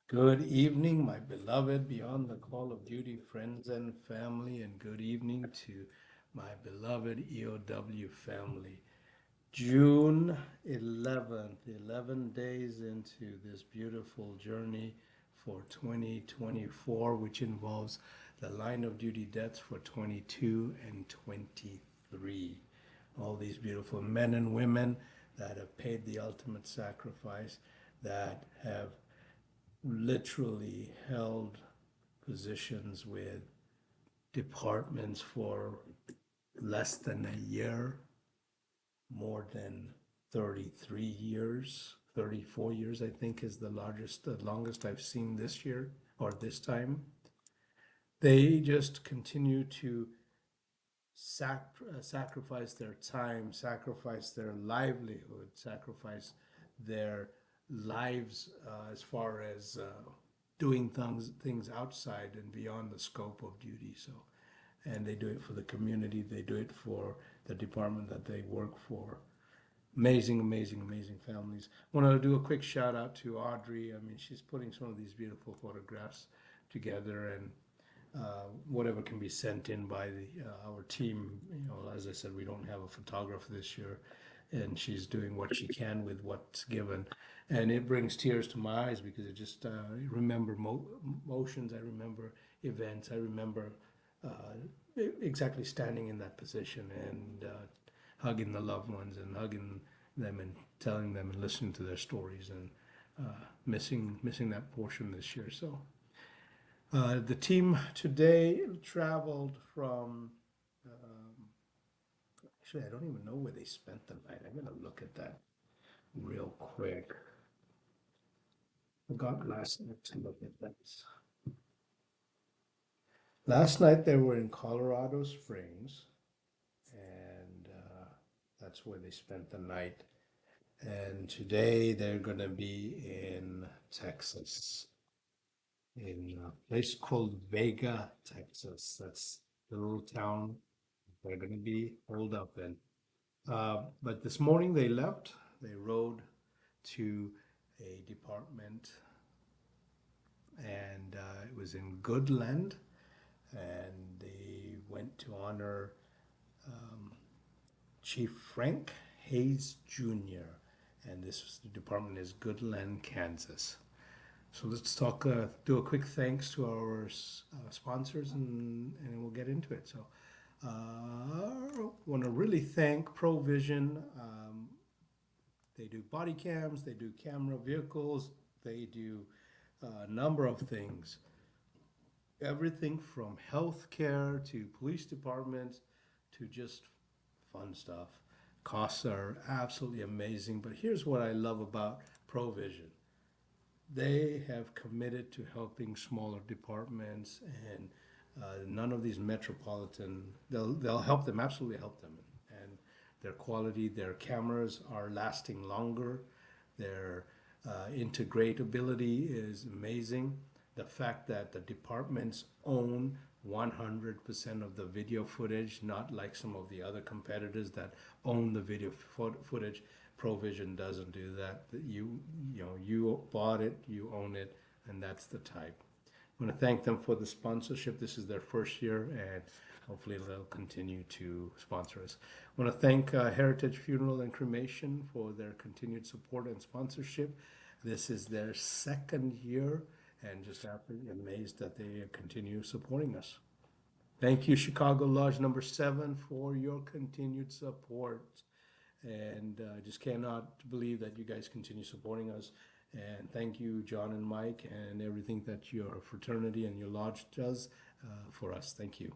Good evening, my beloved Beyond the Call of Duty friends and family, and good evening to my beloved EOW family. June 11th, 11 days into this beautiful journey for 2024, which involves the line of duty deaths for 22 and 23. All these beautiful men and women that have paid the ultimate sacrifice, that have literally held positions with departments for less than a year, more than 33 years, 34 years, I think is the longest I've seen this year or this time. They just continue to sacrifice their time, sacrifice their livelihood, sacrifice their lives as far as doing things outside and beyond the scope of duty. So, and they do it for the community. They do it for the department that they work for. Amazing, amazing, amazing families. I want to do a quick shout out to Audrey. I mean, she's putting some of these beautiful photographs together, and whatever can be sent in by our team. You know, as I said, we don't have a photographer this year, and she's doing what she can with what's given, and it brings tears to my eyes because it just remember motions. I remember events. I remember exactly standing in that position and hugging the loved ones and hugging them and telling them and listening to their stories and missing that portion this year. So the team today traveled from, actually, I don't even know where they spent the night. I'm going to look at that real quick. I got last night to look at that. Last night they were in Colorado Springs, and that's where they spent the night. And today they're going to be in Texas, in a place called Vega, Texas. That's the little town they're going to be holed up in. But this morning they left. They rode to a department, and it was in Goodland, and they went to honor Chief Frank Hayes Jr. And this department is Goodland, Kansas. So let's talk. Do a quick thanks to our sponsors, and we'll get into it. So, want to really thank Provision. They do body cams, they do camera vehicles, they do a number of things. Everything from healthcare to police departments to just fun stuff. Costs are absolutely amazing, but here's what I love about Provision. They have committed to helping smaller departments and none of these metropolitan, they'll help them, absolutely help them. And their quality, their cameras are lasting longer. Their integratability is amazing. The fact that the departments own 100% of the video footage, not like some of the other competitors that own the video footage. Provision doesn't do that. You bought it, you own it, and that's the type. I want to thank them for the sponsorship. This is their first year, and hopefully they'll continue to sponsor us. I want to thank Heritage Funeral and Cremation for their continued support and sponsorship. This is their second year, and just absolutely amazed that they continue supporting us. Thank you, Chicago Lodge number 7, for your continued support. And I just cannot believe that you guys continue supporting us. And thank you, John and Mike, and everything that your fraternity and your lodge does for us. Thank you.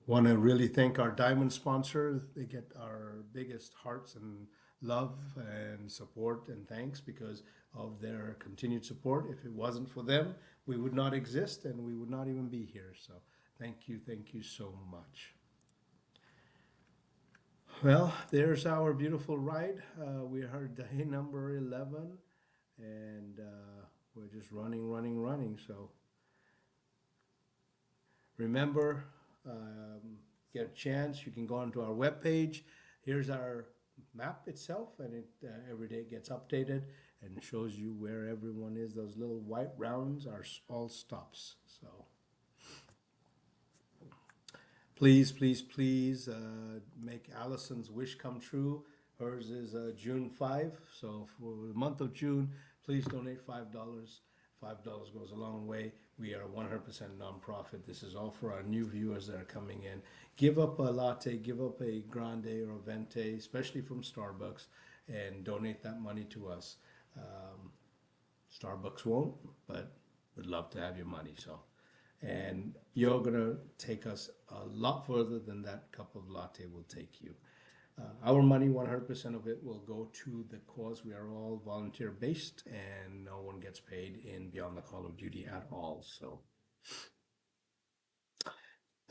Want to really thank our diamond sponsors. They get our biggest hearts and love and support and thanks because of their continued support. If it wasn't for them, we would not exist and we would not even be here. So thank you so much. Well, there's our beautiful ride. We are day number 11, and we're just running. So remember, get a chance, you can go onto our webpage. Here's our map itself, and it every day gets updated and shows you where everyone is. Those little white rounds are all stops. So please, please, please make Allison's wish come true. Hers is June 5. So for the month of June, please donate $5. $5 goes a long way. We are 100% nonprofit. This is all for our new viewers that are coming in. Give up a latte, give up a grande or a venti, especially from Starbucks, and donate that money to us. Starbucks won't, but we'd love to have your money. So, and you're gonna take us a lot further than that cup of latte will take you. Our money, 100% of it will go to the cause. We are all volunteer based, and no one gets paid in Beyond the Call of Duty at all. So,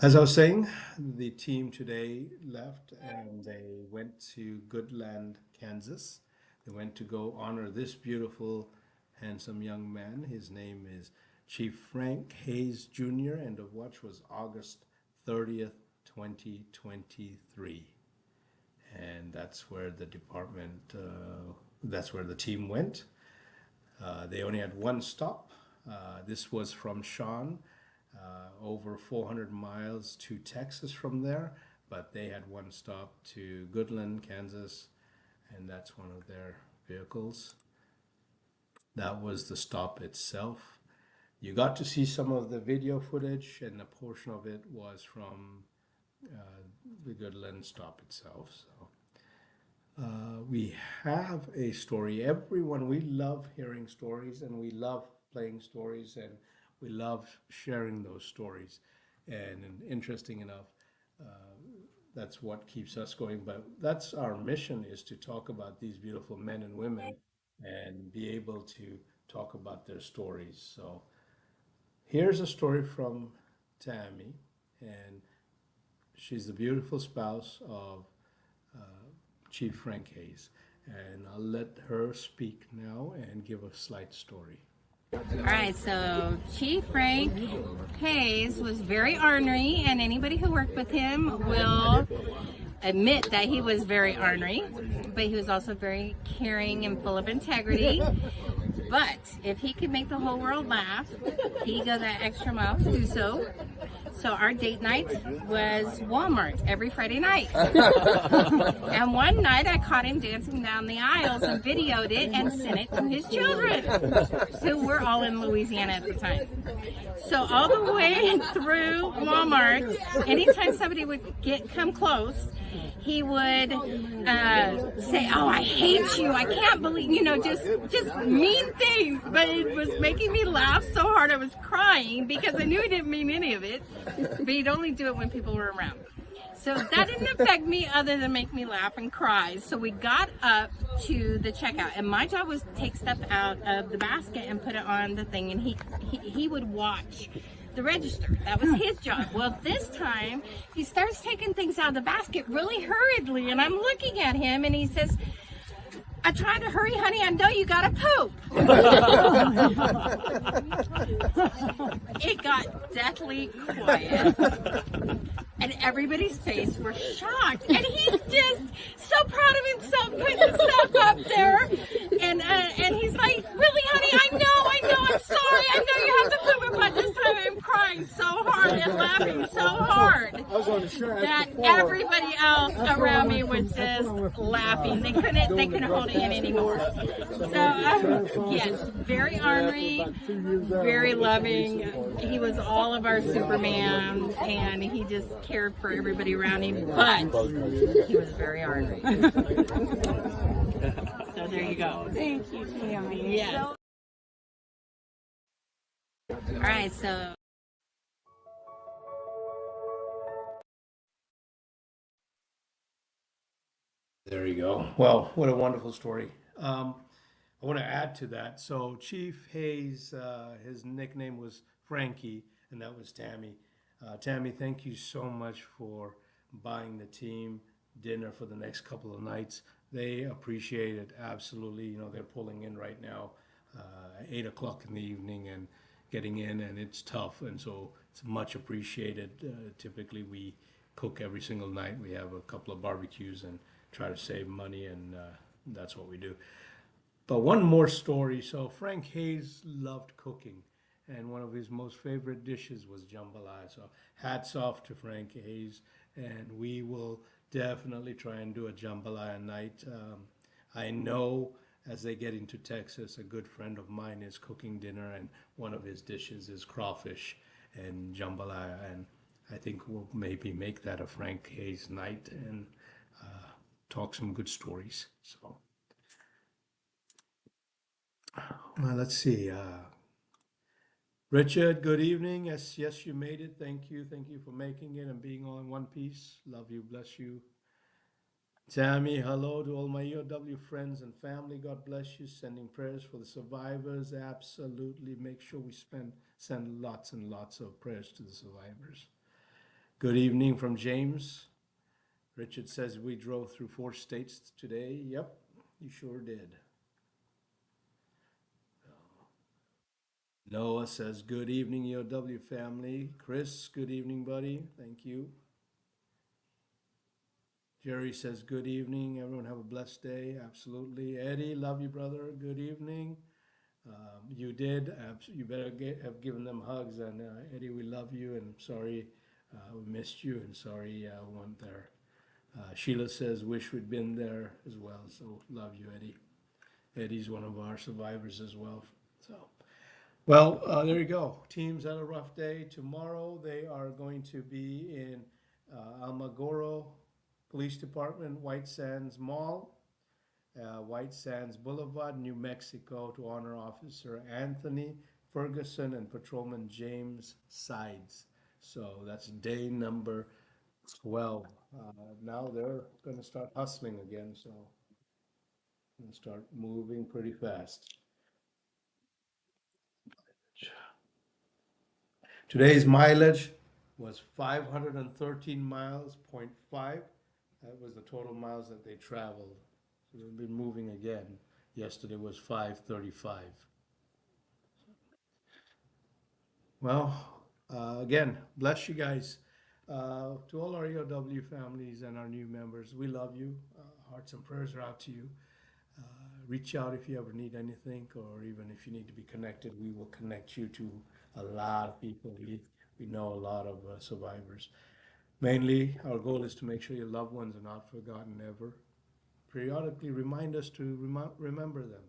as I was saying, the team today left and they went to Goodland, Kansas. They went to go honor this beautiful, handsome young man. His name is Chief Frank Hayes Jr., and the watch was August 30th, 2023. And that's where the department, that's where the team went. They only had one stop. This was from Sean, over 400 miles to Texas from there, but they had one stop to Goodland, Kansas, and that's one of their vehicles. That was the stop itself. You got to see some of the video footage, and a portion of it was from the Goodland stop itself. So we have a story. Everyone, we love hearing stories, and we love playing stories, and we love sharing those stories. And interesting enough, that's what keeps us going. But that's our mission, is to talk about these beautiful men and women and be able to talk about their stories. So here's a story from Tammy, and she's the beautiful spouse of Chief Frank Hayes. And I'll let her speak now and give a slight story. All right, so Chief Frank Hayes was very ornery, and anybody who worked with him will admit that he was very ornery, but he was also very caring and full of integrity. But if he could make the whole world laugh, he'd go that extra mile to do so. So our date night was Walmart every Friday night. And one night I caught him dancing down the aisles and videoed it and sent it to his children, who were all in Louisiana at the time. So all the way through Walmart, anytime somebody would come close, he would say, "Oh, I hate you. I can't believe," just mean things. But it was making me laugh so hard I was crying, because I knew he didn't mean any of it. But he'd only do it when people were around. So that didn't affect me other than make me laugh and cry. So we got up to the checkout, and my job was to take stuff out of the basket and put it on the thing, and he would watch the register. That was his job. Well, this time he starts taking things out of the basket really hurriedly, and I'm looking at him, and he says, "I tried to hurry, honey. I know you gotta poop." It got deathly quiet, and everybody's face were shocked, and he's just so proud of himself putting the stuff up there, and he's like, "Really, honey? I know, I'm sorry. I know you have to poop," but this time I'm crying so hard and laughing so hard that everybody else around me was just laughing. They couldn't hold it in anymore. So yes, very ornery, very loving. He was all of our Superman, and he just cared for everybody around him, but he was very ornery. So there you go. Thank you, Tammy. Yes. All right, so There you go. Well, what a wonderful story. I want to add to that. So Chief Hayes, his nickname was Frankie, and that was Tammy. Tammy, thank you so much for buying the team dinner for the next couple of nights. They appreciate it absolutely. You know, they're pulling in right now, 8 o'clock in the evening, and getting in, and it's tough, and so it's much appreciated. Typically, we cook every single night. We have a couple of barbecues, and try to save money, and that's what we do. But one more story. So Frank Hayes loved cooking, and one of his most favorite dishes was jambalaya. So hats off to Frank Hayes, and we will definitely try and do a jambalaya night. I know as they get into Texas, a good friend of mine is cooking dinner, and one of his dishes is crawfish and jambalaya, and I think we'll maybe make that a Frank Hayes night and talk some good stories. So. Well, let's see. Richard, good evening. Yes, yes, you made it. Thank you. Thank you for making it and being all in one piece. Love you. Bless you. Tammy, hello to all my EOW friends and family. God bless you. Sending prayers for the survivors. Absolutely. Make sure we send lots and lots of prayers to the survivors. Good evening from James. Richard says we drove through 4 states today. Yep, you sure did. Noah says, good evening, EOW family. Chris, good evening, buddy. Thank you. Jerry says, good evening. Everyone have a blessed day. Absolutely. Eddie, love you, brother. Good evening. You did. You better have given them hugs. And Eddie, we love you. And sorry we missed you. And sorry we weren't there. Sheila says, wish we'd been there as well. So love you, Eddie. Eddie's one of our survivors as well. So. Well, there you go. Teams had a rough day. Tomorrow they are going to be in Almagoro Police Department, White Sands Mall, White Sands Boulevard, New Mexico, to honor Officer Anthony Ferguson and Patrolman James Sides. So that's day number 12. Now they're going to start hustling again, so going to start moving pretty fast. Today's mileage was 513 miles, 0.5. That was the total miles that they traveled. So they've been moving again. Yesterday was 535. Well, again, bless you guys. To all our EOW families and our new members, we love you. Hearts and prayers are out to you. Reach out if you ever need anything, or even if you need to be connected, we will connect you to a lot of people. We know a lot of survivors. Mainly, our goal is to make sure your loved ones are not forgotten ever. Periodically remind us to remember them.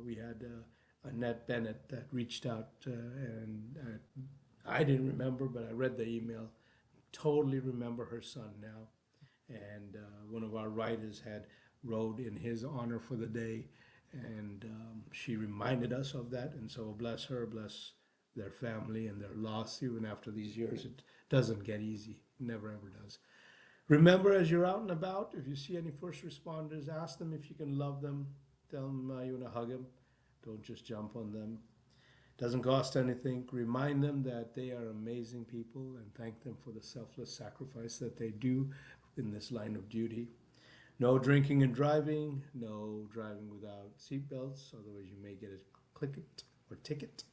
We had Annette Bennett that reached out, and I didn't remember, but I read the email. Totally remember her son now. And one of our writers had wrote in his honor for the day, and she reminded us of that. And so bless her, bless their family and their loss. Even after these years, it doesn't get easy. Never ever does. Remember, as you're out and about, if you see any first responders, ask them if you can love them. Tell them you want to hug them. Don't just jump on them. Doesn't cost anything. Remind them that they are amazing people and thank them for the selfless sacrifice that they do in this line of duty. No drinking and driving, no driving without seatbelts, otherwise you may get a clicket or ticket.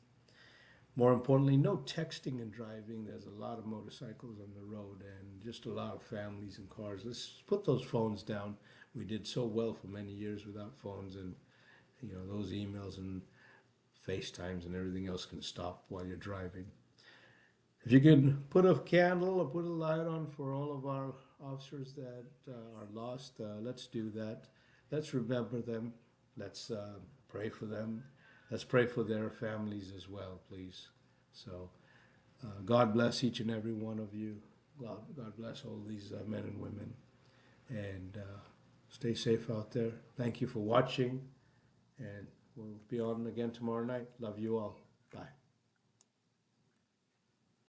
More importantly, no texting and driving. There's a lot of motorcycles on the road and just a lot of families and cars. Let's put those phones down. We did so well for many years without phones, and those emails and FaceTimes and everything else can stop while you're driving. If you can put a candle or put a light on for all of our officers that are lost, let's do that. Let's remember them. Let's pray for them. Let's pray for their families as well, please. So God bless each and every one of you. God bless all these men and women. And stay safe out there. Thank you for watching. And we'll be on again tomorrow night. Love you all. Bye.